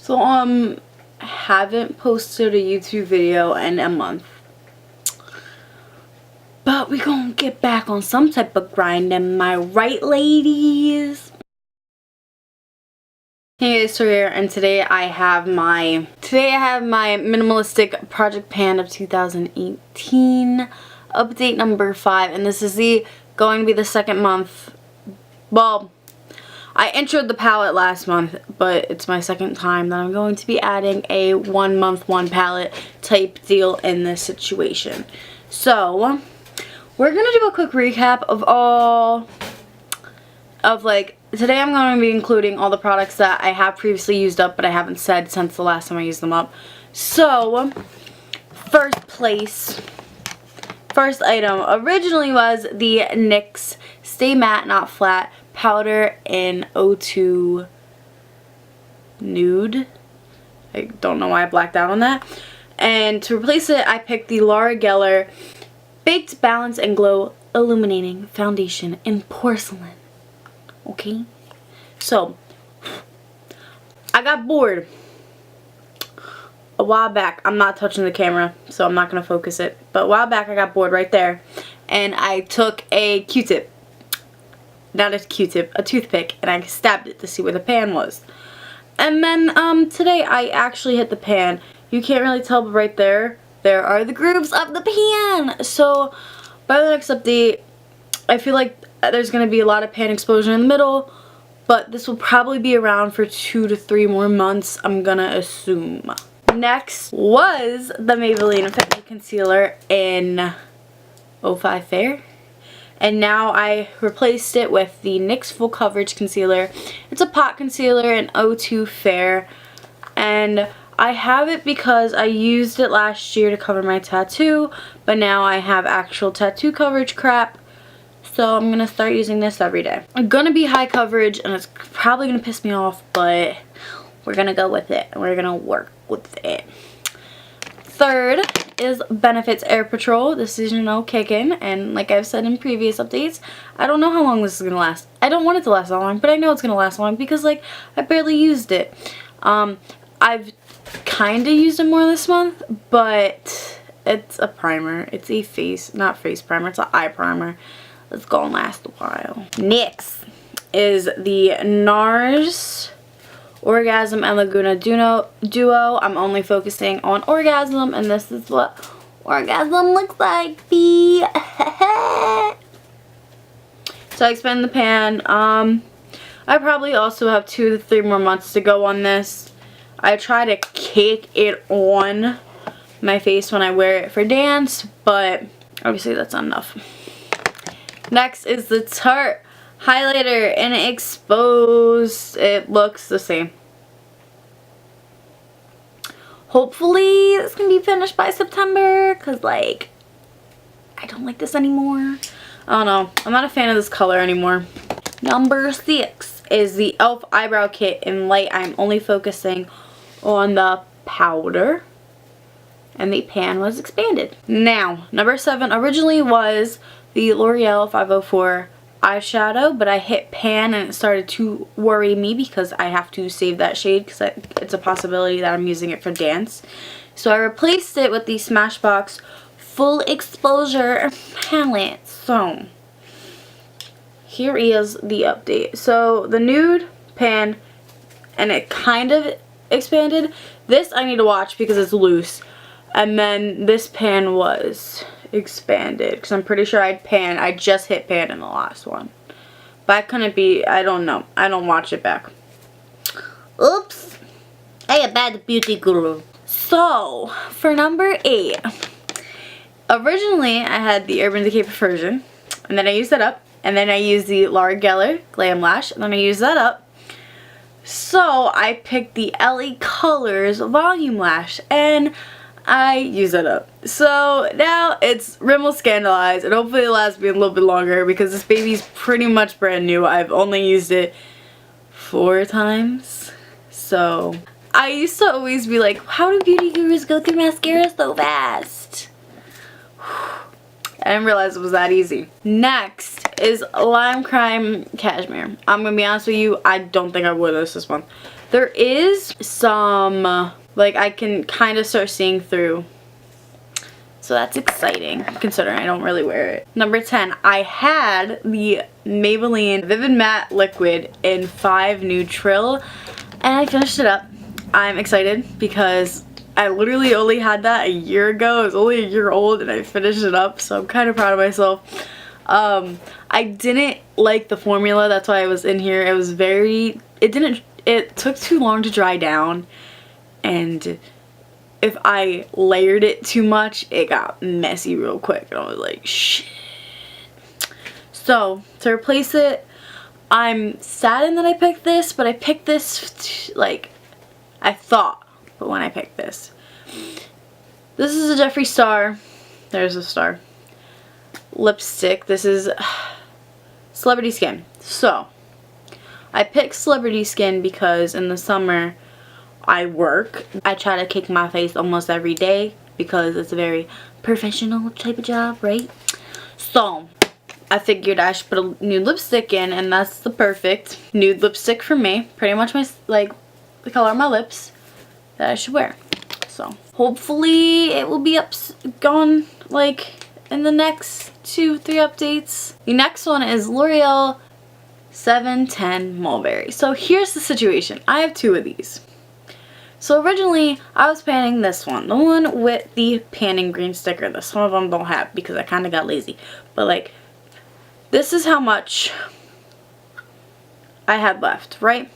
So, haven't posted a YouTube video in a month. But we gonna get back on some type of grind, am I right, ladies? Hey guys, Tori here, and today I have my Minimalistic project pan of 2018, update number 5, and this is going to be the second month. Well, I introed the palette last month, but it's my second time that I'm going to be adding a 1 month, 1 palette type deal in this situation. So, we're going to do a quick recap of today I'm going to be including all the products that I have previously used up, but I haven't said since the last time I used them up. So, first item originally was the NYX Stay Matte Not Flat powder in 02 Nude. I don't know why I blacked out on that. And to replace it, I picked the L'Oreal Baked Balance and Glow Illuminating Foundation in Porcelain. Okay? So, I got bored a while back. I'm not touching the camera, so I'm not going to focus it. But a while back, I got bored right there. And I took a Q-tip. Not a Q-tip, a toothpick, and I stabbed it to see where the pan was. And then today I actually hit the pan. You can't really tell, but right there are the grooves of the pan. So by the next update, I feel like there's going to be a lot of pan exposure in the middle, but this will probably be around for 2 to 3 more months, I'm gonna assume. Next was the Maybelline Fit Me Concealer in 05 Fair. And now I replaced it with the NYX Full Coverage Concealer. It's a pot concealer in 02 Fair. And I have it because I used it last year to cover my tattoo. But now I have actual tattoo coverage crap. So I'm going to start using this every day. It's going to be high coverage and it's probably going to piss me off. But we're going to go with it. And we're going to work with it. Third is Benefit's Air Patrol. This is, kicking, and like I've said in previous updates, I don't know how long this is going to last. I don't want it to last that long, but I know it's going to last long because, I barely used it. I've kind of used it more this month, but it's a primer. It's a not face primer, it's an eye primer. It's going to last a while. Next is the NARS Orgasm and Laguna Duo. I'm only focusing on Orgasm, and this is what Orgasm looks like. So I expand the pan. I probably also have 2 to 3 more months to go on this. I try to cake it on my face when I wear it for dance, but obviously that's not enough. Next is the Tarte highlighter in Exposed. It looks the same. Hopefully it's gonna be finished by September, because I don't like this anymore. I don't know, I'm not a fan of this color anymore. Number 6 is the e.l.f. eyebrow kit in light. I'm only focusing on the powder, and the pan was expanded. Now, number 7 originally was the L'Oreal 504 eyeshadow, but I hit pan and it started to worry me because I have to save that shade because it's a possibility that I'm using it for dance. So I replaced it with the Smashbox Full Exposure palette. So here is the update. So the nude pan, and it kind of expanded. This I need to watch because it's loose. And then this pan was expanded because I'm pretty sure I just hit pan in the last one, but I couldn't be, I don't know, I don't watch it back. Oops, I am bad beauty guru. So for number 8, originally I had the Urban Decay version, and then I used that up, and then I used the L'Oreal Glam Lash, and then I used that up. So I picked the LA Colors Volume Lash, and I use it up. So now it's Rimmel Scandalized, and hopefully it lasts me a little bit longer because this baby's pretty much brand new. I've only used it 4 times. So I used to always be like, how do beauty gurus go through mascara so fast? I didn't realize it was that easy. Next is Lime Crime Cashmere. I'm gonna be honest with you, I don't think I wore this month. There is some, like, I can kind of start seeing through. So that's exciting, considering I don't really wear it. Number 10, I had the Maybelline Vivid Matte Liquid in 5 Neutral, and I finished it up. I'm excited because I literally only had that a year ago. It was only a year old and I finished it up, so I'm kind of proud of myself. I didn't like the formula, that's why I was in here. It was very, it took too long to dry down, and if I layered it too much, it got messy real quick, and I was like, shit. So, to replace it, I'm saddened that I picked this, but I picked this, like, I thought, but when I picked this. This is a Jeffree Star, there's a star, lipstick. This is Celebrity Skin. So, I picked Celebrity Skin because in the summer, I work. I try to cake my face almost every day because it's a very professional type of job, right? So, I figured I should put a nude lipstick in, and that's the perfect nude lipstick for me. Pretty much my, like, the color of my lips that I should wear. So, hopefully it will be gone, like, in the next 2-3 updates. The next one is L'Oreal 710 Mulberry. So, here's the situation. I have 2 of these. So originally, I was panning this one. The one with the panning green sticker that some of them don't have because I kind of got lazy. But like, this is how much I had left, right?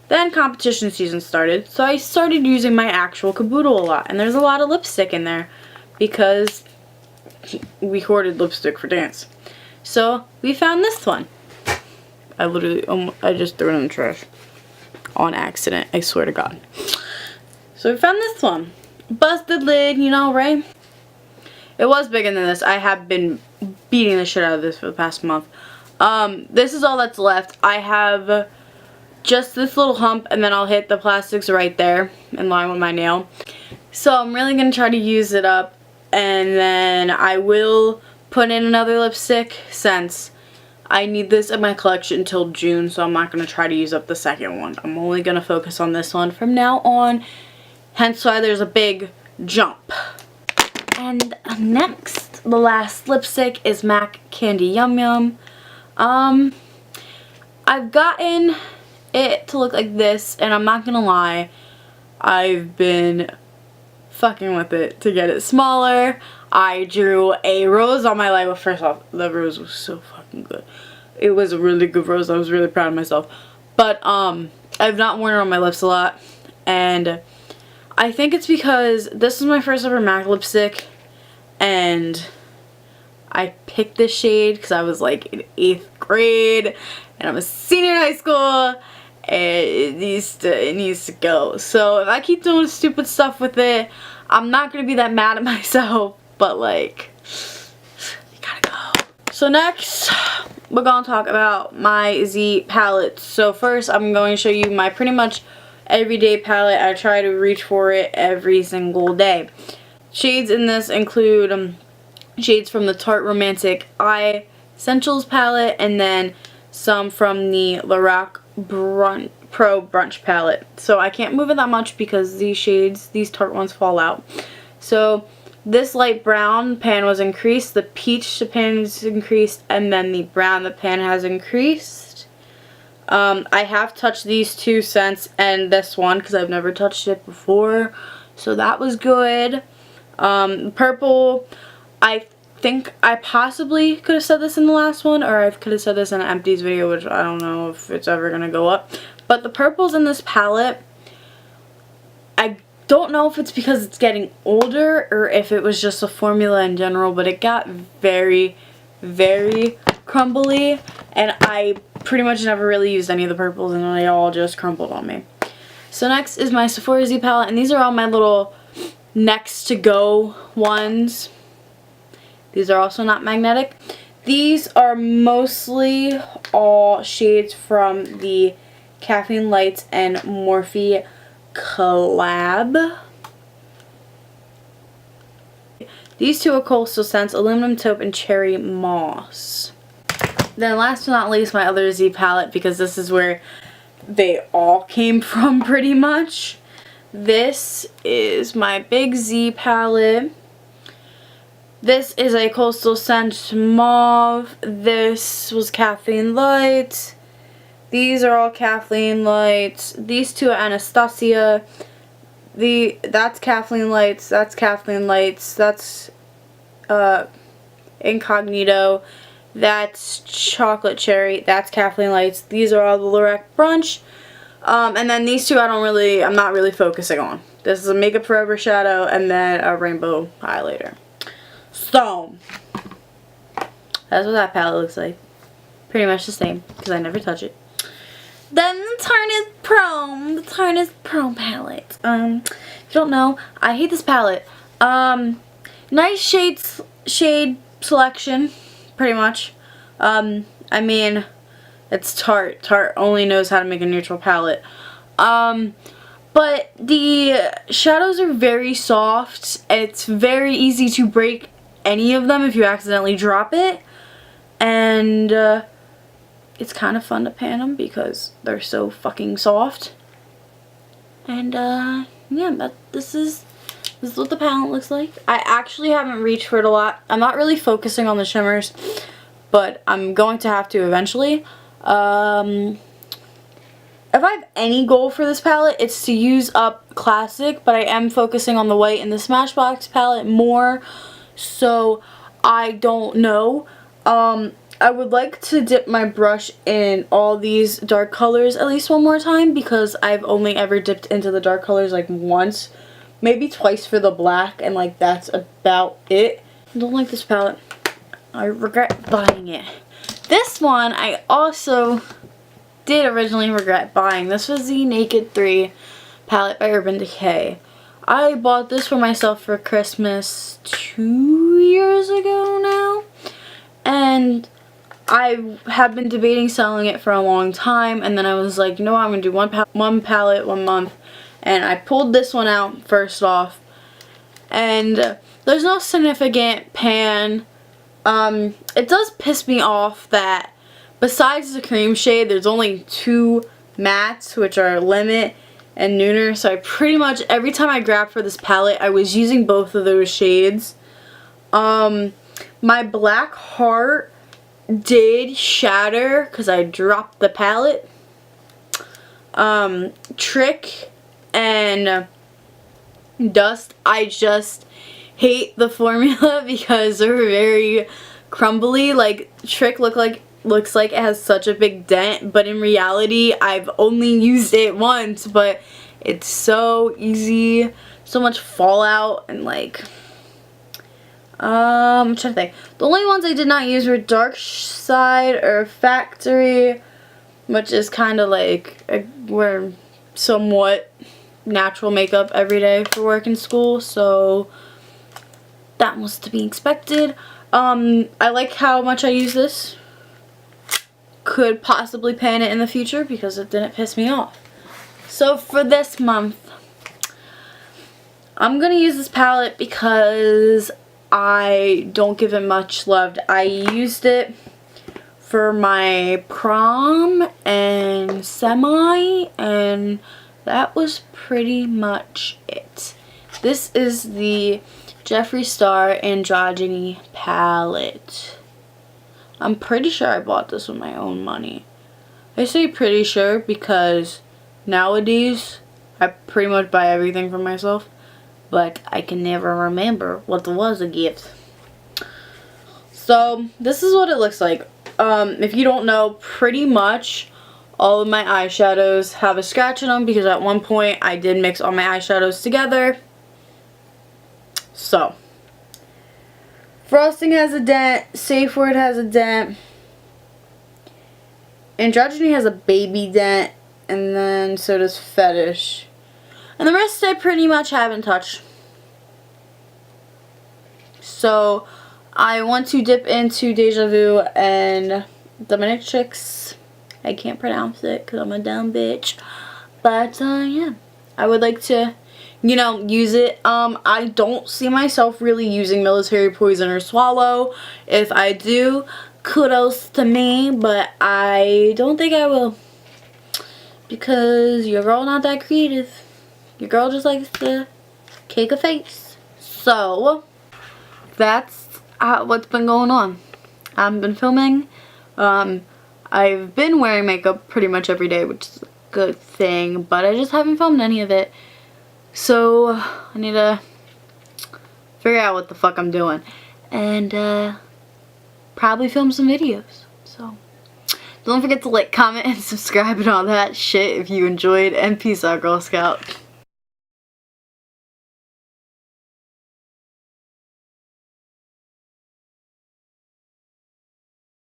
Then competition season started. So I started using my actual caboodle a lot. And there's a lot of lipstick in there because we hoarded lipstick for dance. So we found this one. I just threw it in the trash. On accident, I swear to God. So we found this one. Busted lid, you know, right? It was bigger than this. I have been beating the shit out of this for the past month. This is all that's left. I have just this little hump, and then I'll hit the plastics right there in line with my nail. So I'm really going to try to use it up, and then I will put in another lipstick since I need this in my collection until June, so I'm not going to try to use up the second one. I'm only going to focus on this one from now on, hence why there's a big jump. And next, the last lipstick is MAC Candy Yum Yum. I've gotten it to look like this, and I'm not going to lie, I've been fucking with it to get it smaller. I drew a rose on my leg. Well, first off, the rose was so fucking good. It was a really good rose. I was really proud of myself. But I've not worn it on my lips a lot, and I think it's because this is my first ever MAC lipstick, and I picked this shade because I was like in 8th grade and I'm a senior in high school, and it needs to go. So if I keep doing stupid stuff with it, I'm not gonna be that mad at myself, but like, you gotta go. So next, we're gonna talk about my Z palette. So first, I'm going to show you my pretty much everyday palette. I try to reach for it every single day. Shades in this include shades from the Tarte Romantic Eye Essentials palette, and then some from the Loreal Pro Brunch palette. So I can't move it that much because these shades, these Tarte ones, fall out. So this light brown pan was increased, the peach the pan is increased, and then the brown the pan has increased. I have touched these 2 scents and this one because I've never touched it before, so that was good. Purple, I think I possibly could have said this in the last one, or I could have said this in an empties video, which I don't know if it's ever gonna go up. But the purples in this palette, I don't know if it's because it's getting older or if it was just a formula in general, but it got very, very crumbly, and I pretty much never really used any of the purples, and they all just crumbled on me. So next is my Sephora Z palette, and these are all my little next to go ones. These are also not magnetic. These are mostly all shades from the Caffeine Lights and Morphe collab. These 2 are Coastal Scents, Aluminum Taupe and Cherry Moss. Then last but not least, my other Z palette, because this is where they all came from pretty much. This is my Big Z palette. This is a Coastal Scent Mauve. This was Kathleen Lights. These are all Kathleen Lights. These two are Anastasia. That's Kathleen Lights. That's Kathleen Lights. That's Incognito. That's Chocolate Cherry. That's Kathleen Lights. These are all the Loreal Brunch. And then these two I'm not really focusing on. This is a Makeup Forever shadow and then a rainbow highlighter. So, that's what that palette looks like. Pretty much the same, because I never touch it. Then the Tarteist Pro palette. If you don't know, I hate this palette. Nice shade selection, pretty much. I mean, it's Tarte. Tarte only knows how to make a neutral palette. But the shadows are very soft, and it's very easy to break any of them if you accidentally drop it. And it's kind of fun to pan them because they're so fucking soft. And yeah, this is what the palette looks like. I actually haven't reached for it a lot. I'm not really focusing on the shimmers, but I'm going to have to eventually. If I have any goal for this palette, it's to use up Classic, but I am focusing on the white in the Smashbox palette more, so I don't know. I would like to dip my brush in all these dark colors at least one more time, because I've only ever dipped into the dark colors like once, maybe twice for the black, and like that's about it. I don't like this palette. I regret buying it. This one I also did originally regret buying. This was the Naked 3 palette by Urban Decay. I bought this for myself for Christmas 2 years ago now, and I have been debating selling it for a long time, and then I was like, you know what, I'm going to do one palette 1 month, and I pulled this one out first off, and there's no significant pan. It does piss me off that besides the cream shade, there's only 2 mattes, which are Limit and Nooner, so I pretty much, every time I grabbed for this palette, I was using both of those shades. My Black Heart did shatter because I dropped the palette. Trick and Dust, I just hate the formula because they're very crumbly. Like, Trick looks like it has such a big dent, but in reality I've only used it once, but it's so easy, so much fallout, and like I'm trying to think. The only ones I did not use were Dark Side or Factory, which is kind of like wear somewhat natural makeup every day for work and school, so that was to be expected. I like how much I use this. Could possibly pan it in the future because it didn't piss me off. So for this month, I'm gonna use this palette because I don't give it much love. I used it for my prom and semi, and that was pretty much it. This is the Jeffree Star Androgyny palette. I'm pretty sure I bought this with my own money. I say pretty sure because nowadays I pretty much buy everything for myself, but I can never remember what was a gift. So this is what it looks like. If you don't know, pretty much all of my eyeshadows have a scratch in them because at one point I did mix all my eyeshadows together. So Frosting has a dent, Safe Word has a dent, Androgyny has a baby dent, and then so does Fetish. And the rest I pretty much haven't touched. So I want to dip into Deja Vu and Dominatrix. I can't pronounce it because I'm a dumb bitch. But yeah, I would like to, you know, use it. I don't see myself really using Military Poison or Swallow. If I do, kudos to me, but I don't think I will. because your girl not that creative. Your girl just likes to cake a face. So that's what's been going on. I've been filming. I've been wearing makeup pretty much every day, which is a good thing, but I just haven't filmed any of it. So I need to figure out what the fuck I'm doing and probably film some videos. So don't forget to like, comment, and subscribe and all that shit if you enjoyed, and peace out, Girl Scout.